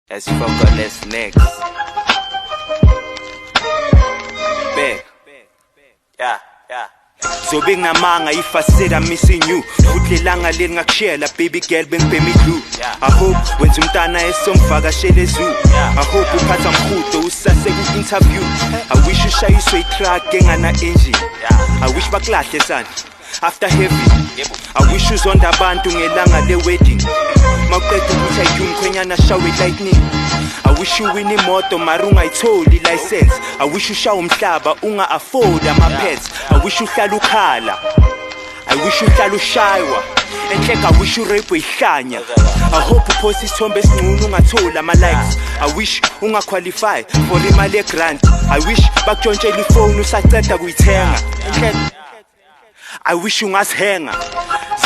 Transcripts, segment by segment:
Let's fuck on this next. Big. Yeah. Zobe ngamanga if I said I'm missing you. Futhi langa leli ngakushela baby girl bengibhemi blue. I hope wenza umntana esomvakashele zoo. I hope uphatha mkhudo usase ku interview. I wish ushayiswe truck engana engine. I wish baklahle sana after heavy. I wish uzonda abantu ngelanga le wedding. Mawuqeda ukuthi ayumkhwenyana shawe lightning. I wish you win imoto marunga itholi license. I wish ushawa umhlaba unga afford ama pets. I wish uhlala ukhala. I wish uhlala ushaywa. Enhleka I wish urape ihlanya. I hope upost isithombe esinqunu ungathola ama likes. I wish unga qualify for imali grant. I wish bakutshontshela ifone usaceda kuyithenga. Enhleka I wish ungazihenga.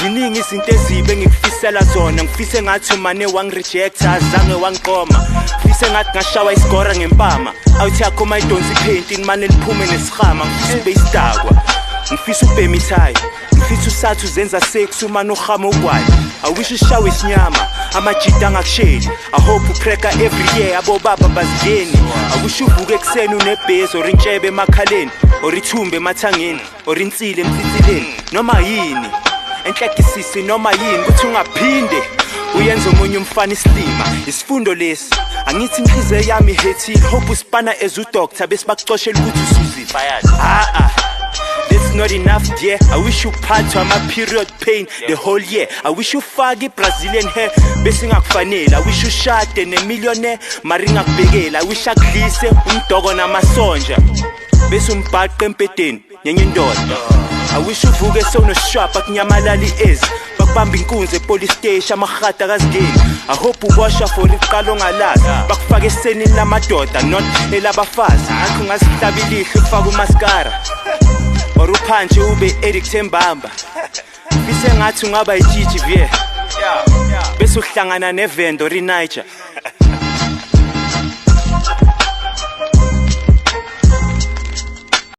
Ziningi izinto ezibe ngikufisela zona. Ngifise ngathi umane wangireject azange wangiqoma. Ngifise ngathi ngashawa isigora ngempama. Awuthi yakho mayidonsi painting manje liphume nesihama. Ngifise ube istakwa. Ngifise ubhemi ithai. Ngifise usathu zenza sex umane uhama ugwayi. I wish ushawe isinyama amajita angakusheli. I hope ucracker every year abo baba bazigeni. I wish uvuke ekseni unebhezi or intshebe emakhaleni or ithumbe emathangeni or insile emthithileni noma yini. Enhlekisisi noma yini kuthi ungaphinde uyenze umunye umfana islima. Isifundo lesi angithi inhliziyo yami ihethile. Hope uspana as udoctor bese bakucoshela ukuthi usuzile. That's not enough dear. I wish you phathwa ama period pain the whole year. I wish you fake Brazilian hair bese ngakufanele. I wish ushade nemillionaire mari ngakubekela. I wish akudlise umdoko namasonja bese umbhaqe empedeni nyenye indoda. I wish uvuke sewunoshwap akunyamalali ez bakubamba inkunzi epolice station amahata kazigeni. I hope uwasha for iqalo ngalazi bakufaka esenini lamadoda not elabafazi. Ngathi ungazihlabile ufaka umascara or uphanje ube Eric Thembamba. Bese ngathi ungaba iJiji vie bese uhlangana nevendo riNiger.